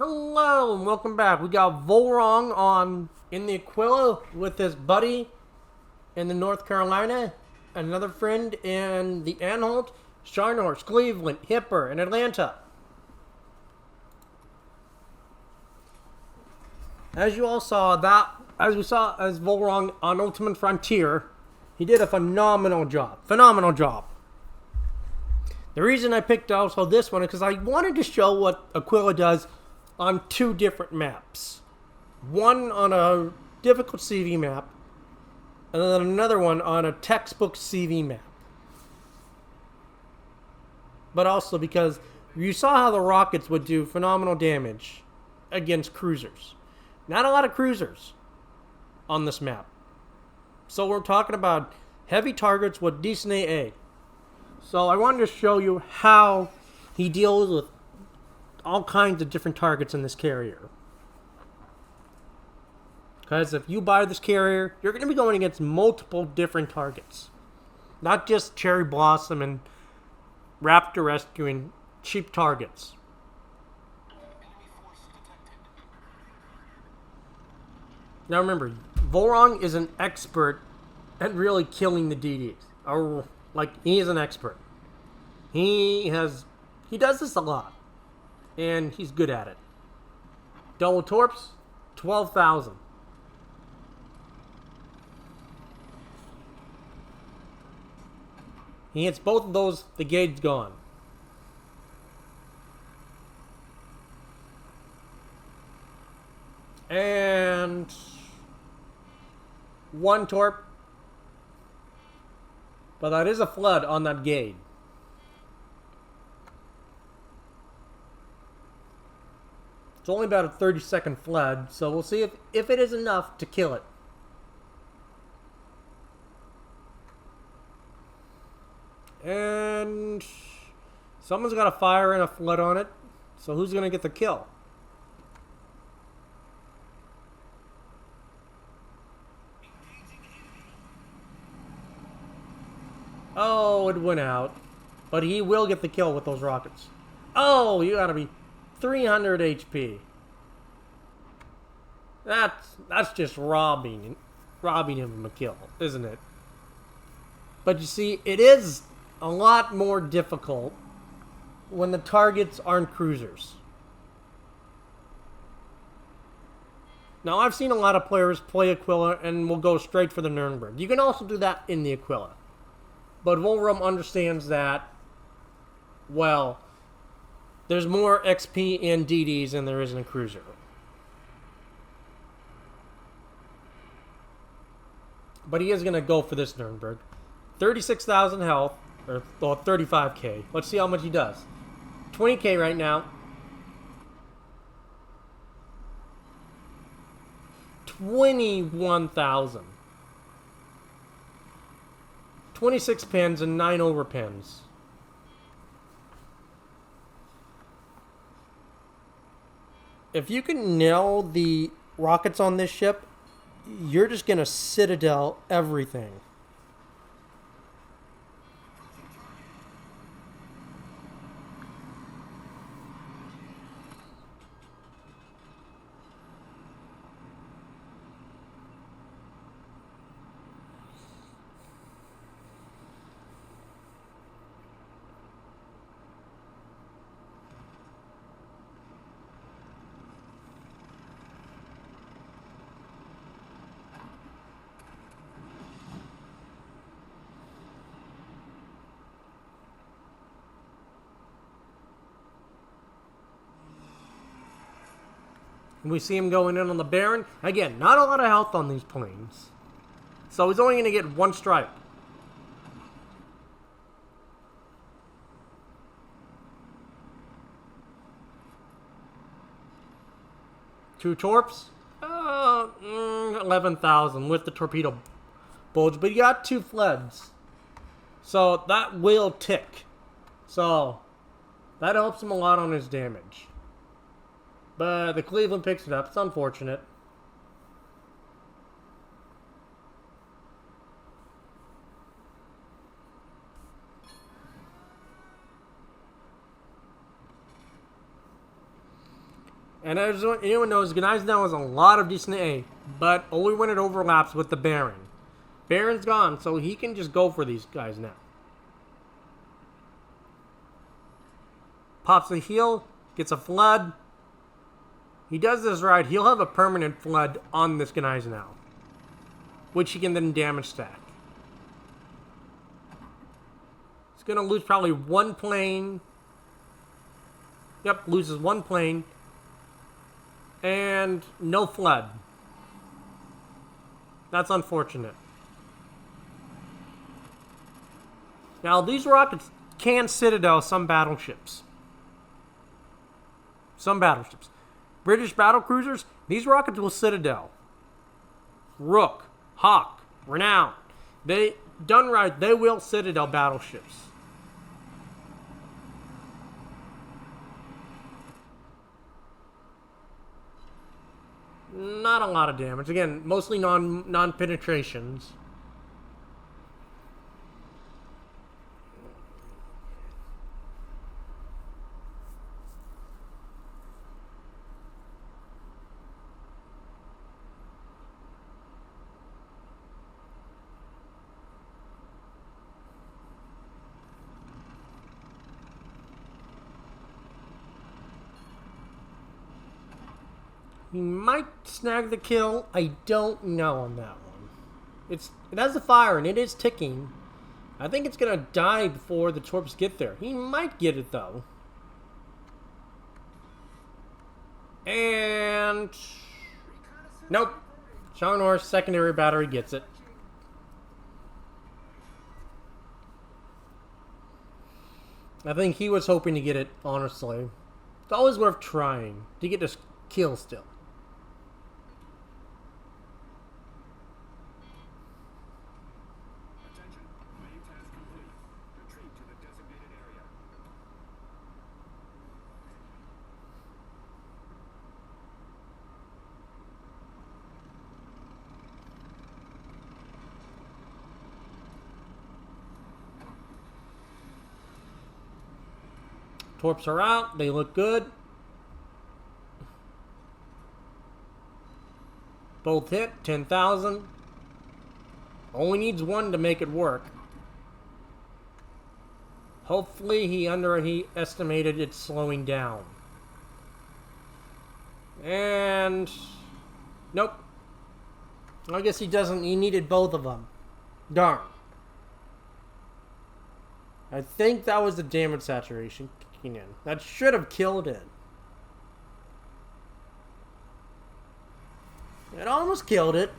Hello and welcome back. We got Volron on in the Aquila with his buddy in the North Carolina, another friend in the Anhalt, Sharnhorst, Cleveland, Hipper, and Atlanta. As you all saw, as Volron on Ultimate Frontier, he did a phenomenal job. The reason I picked also this one is because I wanted to show what Aquila does on two different maps. One on a difficult CV map, and then another one on a textbook CV map. But also because you saw how the rockets would do phenomenal damage against cruisers. Not a lot of cruisers on this map. So we're talking about heavy targets with decent AA. So I wanted to show you how he deals with all kinds of different targets in this carrier. Because if you buy this carrier, you're going to be going against multiple different targets. Not just Cherry Blossom and Raptor Rescue and cheap targets. Now remember, Volron is an expert at really killing the DDs. Or, he is an expert. He does this a lot. And he's good at it. Double torps, 12,000. He hits both of those, the Gaede's gone. And one torp. But that is a flood on that Gaede. It's only about a 30-second flood, so we'll see if it is enough to kill it. And someone's got a fire and a flood on it, so who's going to get the kill? Oh, it went out. But he will get the kill with those rockets. Oh, you gotta be 300 HP. That's just robbing him of a kill, isn't it? But you see, it is a lot more difficult when the targets aren't cruisers. Now, I've seen a lot of players play Aquila and will go straight for the Nurnberg. You can also do that in the Aquila. But Volron understands that, well, there's more XP in DDs than there is in a cruiser. But he is going to go for this Nurnberg. 36,000 health, or 35k. Let's see how much he does. 20k right now. 21,000. 26 pins and 9 overpins. If you can nail the rockets on this ship, you're just going to citadel everything. We see him going in on the Baron. Again, not a lot of health on these planes. So he's only going to get one strike. Two torps. 11,000 with the torpedo bulge. But he got two floods. So that will tick. So that helps him a lot on his damage. But the Cleveland picks it up. It's unfortunate. And And as anyone knows, Gneis now has a lot of decent A, but only when it overlaps with the Baron. Baron's gone, so he can just go for these guys now. Pops a heal, gets a flood. He does this right, he'll have a permanent flood on this Gneis now, which he can then damage stack. He's going to lose probably one plane. Yep, loses one plane. And no flood. That's unfortunate. Now, these rockets can citadel some battleships. Some battleships. British battlecruisers, these rockets will citadel. Rook, Hawk, Renown. They, done right, they will citadel battleships. Not a lot of damage. Again, mostly non-penetrations. He might snag the kill. I don't know on that one. It has the fire and it is ticking. I think it's gonna die before the torps get there. He might get it though. And nope. Changnor's secondary battery gets it. I think he was hoping to get it, honestly. It's always worth trying to get this kill still. Torps are out. They look good. Both hit. 10,000. Only needs one to make it work. Hopefully he underestimated it slowing down. And nope. I guess he doesn't. He needed both of them. Darn. I think that was the damage saturation kicking in. That should have killed it. It almost killed it.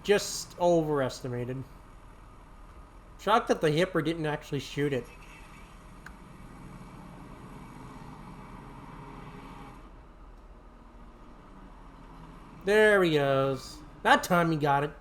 Just overestimated. Shocked that the Hipper didn't actually shoot it. There he goes. That time he got it.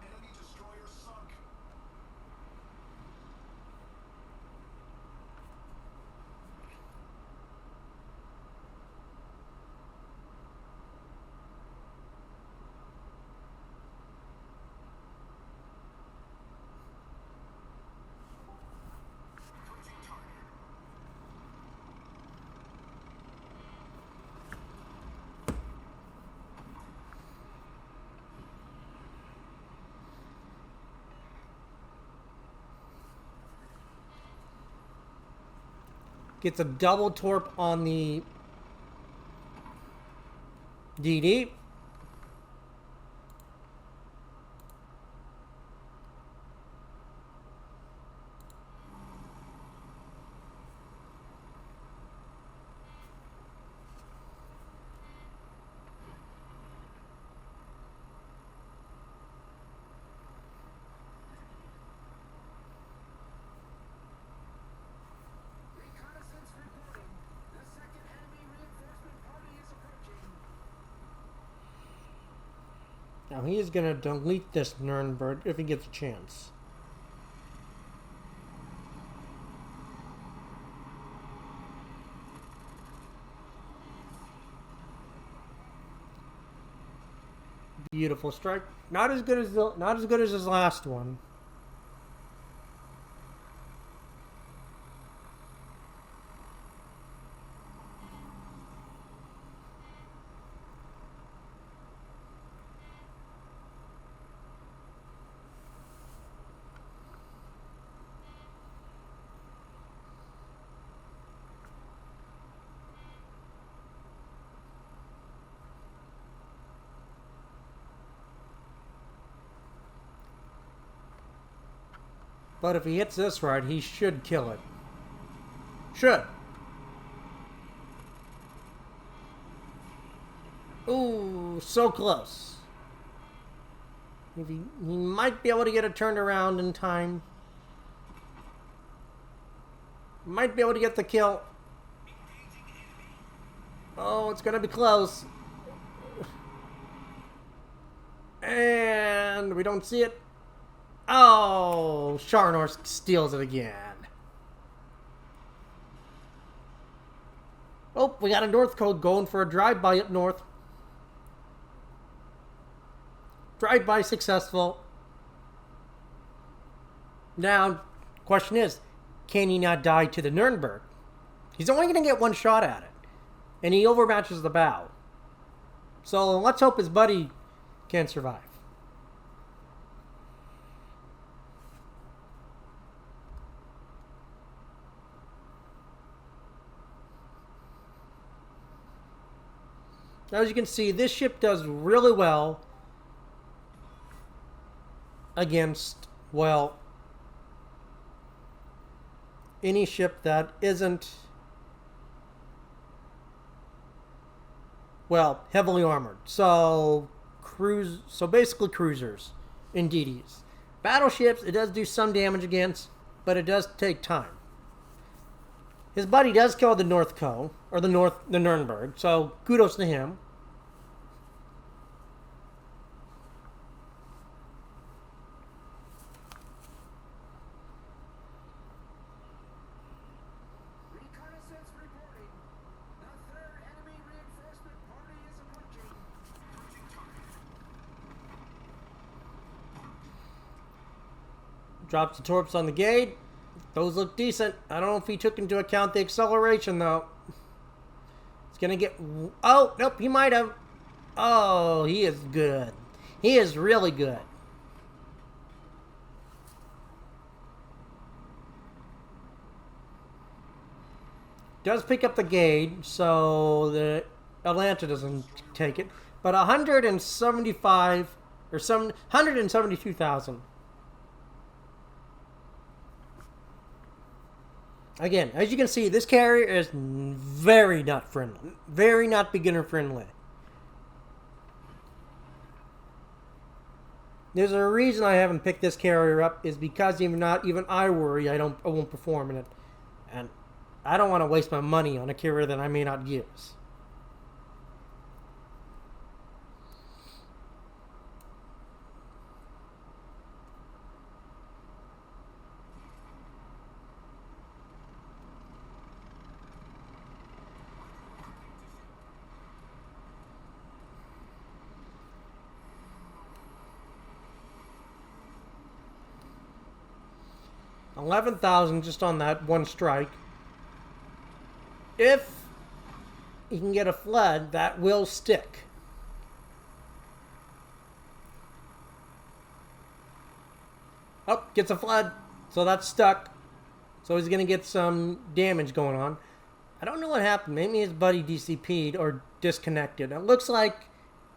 Gets a double torp on the DD. Now he is going to delete this Nurnberg if he gets a chance. Beautiful strike. Not as good as his last one. But if he hits this right, he should kill it. Should. Ooh, so close. If he might be able to get it turned around in time. Might be able to get the kill. Oh, it's going to be close. And we don't see it. Oh, Scharnhorst steals it again. Oh, we got a North code going for a drive-by up north. Drive-by successful. Now, question is, can he not die to the Nurnberg? He's only going to get one shot at it. And he overmatches the bow. So let's hope his buddy can survive. Now, as you can see, this ship does really well against, well, any ship that isn't, well, heavily armored. So basically cruisers and DDs. Battleships, it does do some damage against, but it does take time. His buddy does kill the North Co, or the Nurnberg, so kudos to him. Reconnaissance reporting. The third enemy reinforcement party is approaching. Drops the torps on the Gaede. Those look decent. I don't know if he took into account the acceleration, though. It's going to get... Oh, nope, he might have. Oh, he is good. He is really good. Does pick up the Gaede, so the Atlanta doesn't take it. But 175 or 172,000. Again, as you can see, this carrier is very not friendly. Very not beginner friendly. There's a reason I haven't picked this carrier up, is because even I worry I won't perform in it. And I don't want to waste my money on a carrier that I may not use. $11,000 just on that one strike. If he can get a flood, that will stick. Oh, gets a flood. So that's stuck. So he's going to get some damage going on. I don't know what happened. Maybe his buddy DCP'd or disconnected. It looks like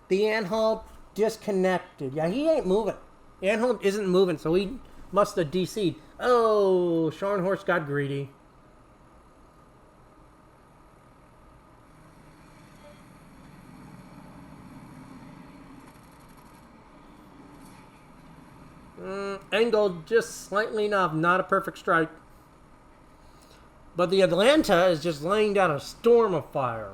the Anhalt disconnected. Yeah, he ain't moving. Anhalt isn't moving, so he must have DC'd. Oh, Scharnhorst got greedy. Angled just slightly enough, not a perfect strike. But the Atlanta is just laying down a storm of fire.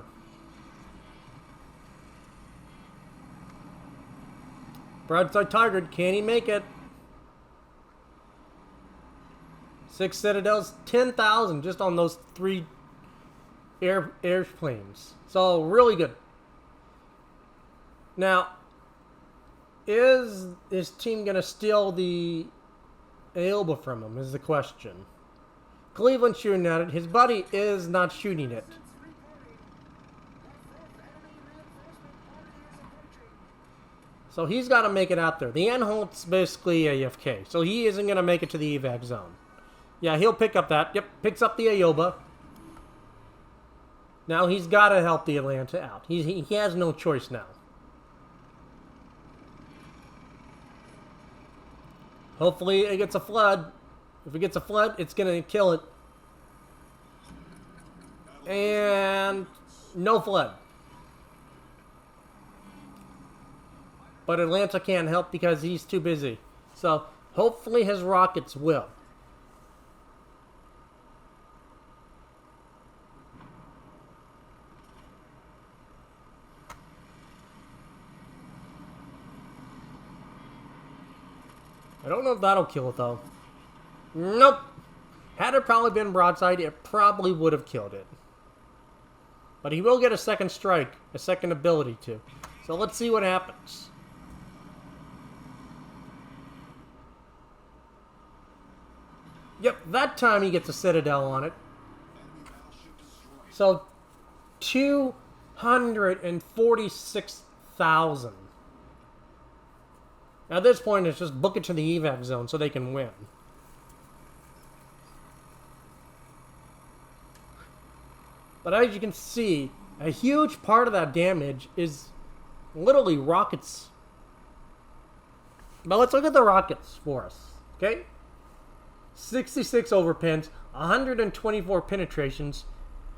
Broadside target, can he make it? 6 Citadels, 10,000 just on those 3 airplanes. So really good. Now, is his team going to steal the Aoba from him is the question. Cleveland shooting at it. His buddy is not shooting it. So he's got to make it out there. The Anhalt's basically AFK. So he isn't going to make it to the evac zone. Yeah, he'll pick up that. Yep, picks up the Aoba. Now he's got to help the Atlanta out. He has no choice now. Hopefully it gets a flood. If it gets a flood, it's going to kill it. And no flood. But Atlanta can't help because he's too busy. So hopefully his rockets will. I don't know if that'll kill it though. Nope. Had it probably been broadside, it probably would have killed it. But he will get a second strike, a second ability to. So let's see what happens. Yep, that time he gets a Citadel on it. So 246,000. At this point, it's just book it to the evac zone so they can win. But as you can see, a huge part of that damage is literally rockets. But let's look at the rockets for us, okay? 66 overpins, 124 penetrations,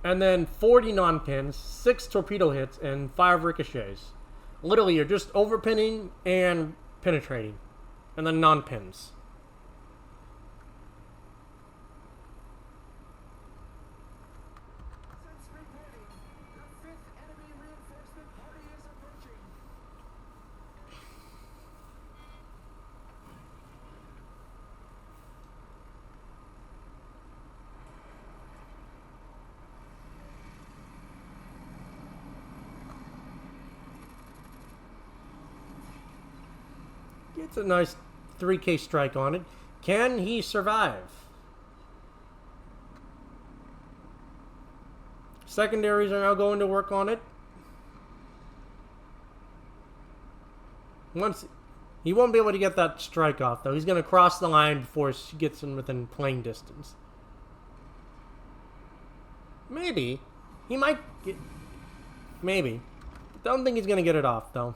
and then 40 non-pins, 6 torpedo hits, and 5 ricochets. Literally, you're just overpinning and penetrating, and then non-pins. Since reporting, the 5th enemy reinforcement party is approaching. Gets a nice 3K strike on it. Can he survive? Secondaries are now going to work on it. Once he won't be able to get that strike off though. He's going to cross the line before he gets in within playing distance. Maybe he might get. Maybe. Don't think he's going to get it off though.